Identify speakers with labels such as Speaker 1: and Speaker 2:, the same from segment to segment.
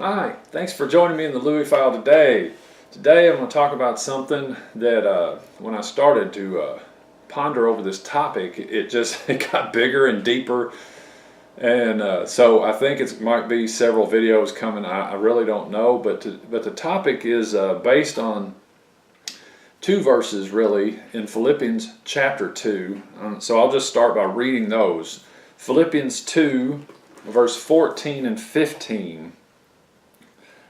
Speaker 1: Hi, thanks for joining me in the Louie file today. Today I'm going to talk about something that when I started to ponder over this topic, it got bigger and deeper, and so I think it might be several videos coming. I really don't know, but the topic is based on two verses really in Philippians chapter 2. So I'll just start by reading those. Philippians 2, verse 14 and 15.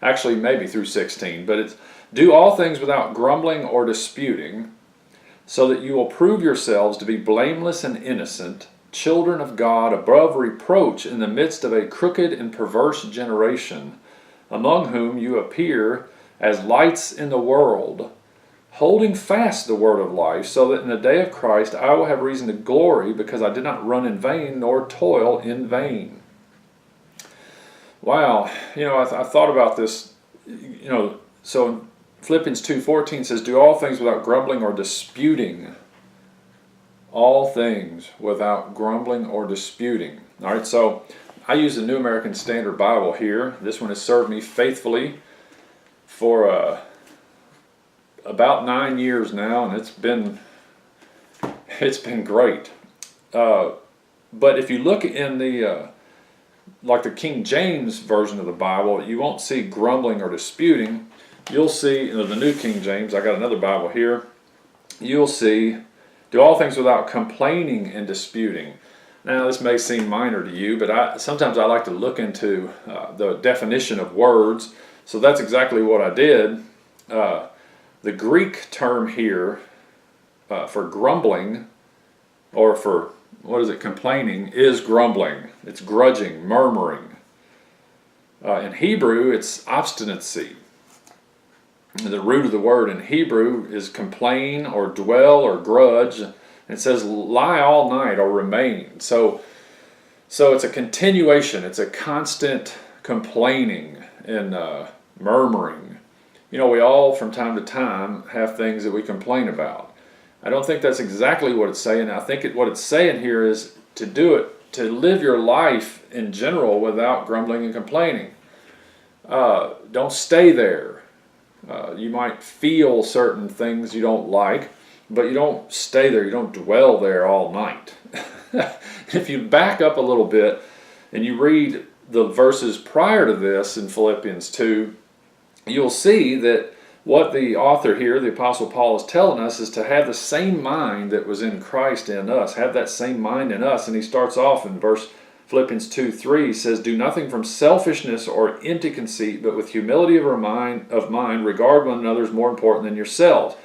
Speaker 1: Actually, maybe through 16, but it's, do all things without grumbling or disputing, so that you will prove yourselves to be blameless and innocent, children of God above reproach in the midst of a crooked and perverse generation, among whom you appear as lights in the world, holding fast the word of life, so that in the day of Christ I will have reason to glory, because I did not run in vain nor toil in vain. Wow, I thought about this, so in Philippians 2:14 says, do all things without grumbling or disputing. All things without grumbling or disputing. All right, so I use the New American Standard Bible here. This one has served me faithfully for about 9 years now, and it's been great. But if you look in the like the King James version of the Bible, you won't see grumbling or disputing. You'll see, in the New King James, I got another Bible here, you'll see, do all things without complaining and disputing. Now this may seem minor to you, but sometimes I like to look into the definition of words, so that's exactly what I did. The Greek term here for grumbling, or for complaining, is grumbling. It's grudging, murmuring. In Hebrew, it's obstinacy. And the root of the word in Hebrew is complain or dwell or grudge. It says lie all night or remain. So it's a continuation. It's a constant complaining and murmuring. We all from time to time have things that we complain about. I don't think that's exactly what it's saying. I think what it's saying here is to live your life in general without grumbling and complaining. Don't stay there. You might feel certain things you don't like, but you don't stay there. You don't dwell there all night. If you back up a little bit and you read the verses prior to this in Philippians 2, you'll see that what the author here, the Apostle Paul, is telling us is to have the same mind that was in Christ in us. Have that same mind in us. And he starts off in Philippians 2:3, he says, do nothing from selfishness or empty conceit, but with humility of mind, regard one another as more important than yourselves.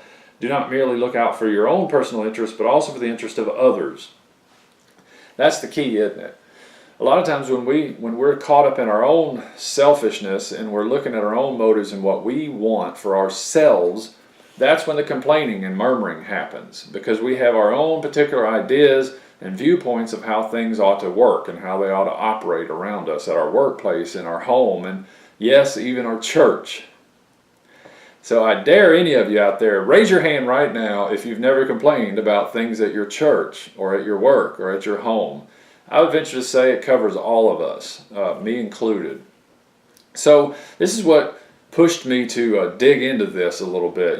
Speaker 1: Do not merely look out for your own personal interest, but also for the interest of others. That's the key, isn't it? A lot of times when we're caught up in our own selfishness and we're looking at our own motives and what we want for ourselves, that's when the complaining and murmuring happens, because we have our own particular ideas and viewpoints of how things ought to work and how they ought to operate around us at our workplace, in our home, and yes, even our church. So I dare any of you out there, raise your hand right now if you've never complained about things at your church or at your work or at your home. I would venture to say it covers all of us, me included. So this is what pushed me to dig into this a little bit.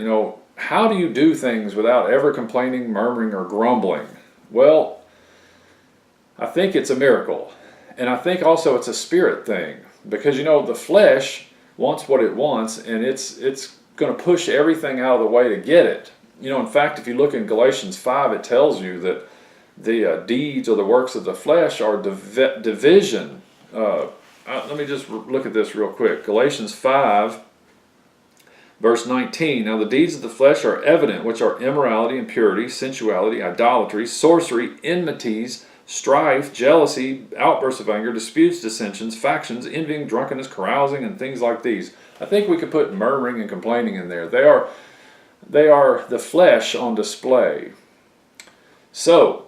Speaker 1: How do you do things without ever complaining, murmuring, or grumbling? Well, I think it's a miracle. And I think also it's a spirit thing. Because, the flesh wants what it wants, and it's going to push everything out of the way to get it. In fact, if you look in Galatians 5, it tells you that the deeds or the works of the flesh are division. Let me just look at this real quick. Galatians 5, verse 19. Now the deeds of the flesh are evident, which are immorality, impurity, sensuality, idolatry, sorcery, enmities, strife, jealousy, outbursts of anger, disputes, dissensions, factions, envying, drunkenness, carousing, and things like these. I think we could put murmuring and complaining in there. They are the flesh on display. So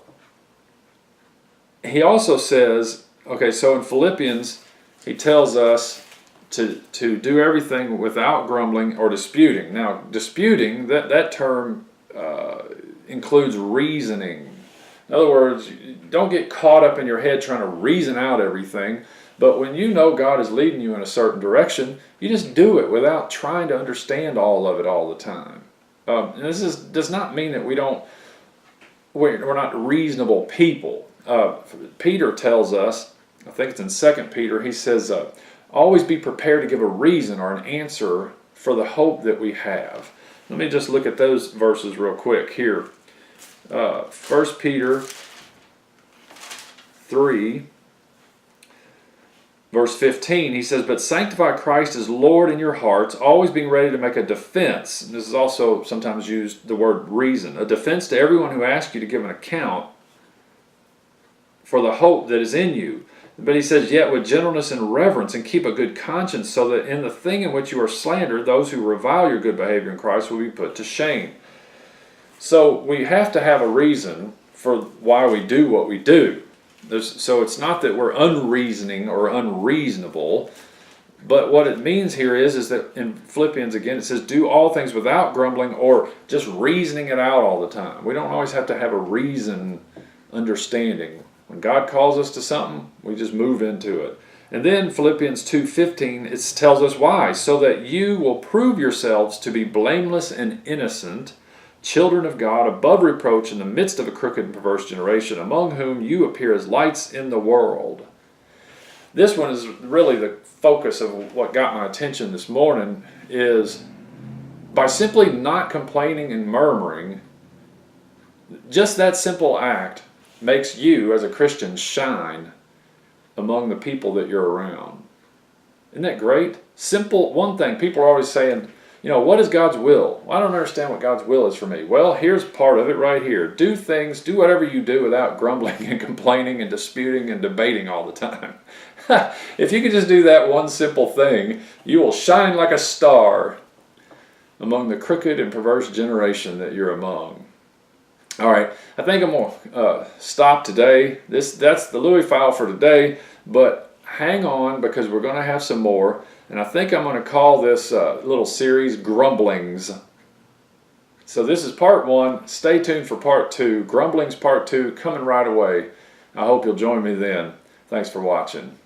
Speaker 1: he also says, so in Philippians, he tells us to do everything without grumbling or disputing. Now, disputing, that term includes reasoning. In other words, don't get caught up in your head trying to reason out everything, But when you know God is leading you in a certain direction, you just do it without trying to understand all of it all the time. And this does not mean that we're not reasonable people. Peter tells us, I think it's in 2 Peter, he says, always be prepared to give a reason or an answer for the hope that we have. Let me just look at those verses real quick here. 1 Peter 3, verse 15, he says, but sanctify Christ as Lord in your hearts, always being ready to make a defense. And this is also sometimes used the word reason. A defense to everyone who asks you to give an account for the hope that is in you. But he says, yet with gentleness and reverence, and keep a good conscience, so that in the thing in which you are slandered, those who revile your good behavior in Christ will be put to shame. So we have to have a reason for why we do what we do. So it's not that we're unreasoning or unreasonable, but what it means here is that in Philippians again it says, do all things without grumbling or just reasoning it out all the time. We don't always have to have a reason understanding. When God calls us to something, we just move into it. And then Philippians 2:15, it tells us why. So that you will prove yourselves to be blameless and innocent, children of God, above reproach in the midst of a crooked and perverse generation, among whom you appear as lights in the world. This one is really the focus of what got my attention this morning, is by simply not complaining and murmuring, just that simple act makes you as a Christian shine among the people that you're around. Isn't that great? Simple one thing. People are always saying, what is God's will? Well, I don't understand what God's will is for me. Well, here's part of it right here. Do whatever you do without grumbling and complaining and disputing and debating all the time. If you could just do that one simple thing, you will shine like a star among the crooked and perverse generation that you're among. All right, I think I'm going to stop today. That's the Louie file for today, but hang on because we're going to have some more. And I think I'm going to call this little series Grumblings. So this is part 1. Stay tuned for part 2. Grumblings part 2 coming right away. I hope you'll join me then. Thanks for watching.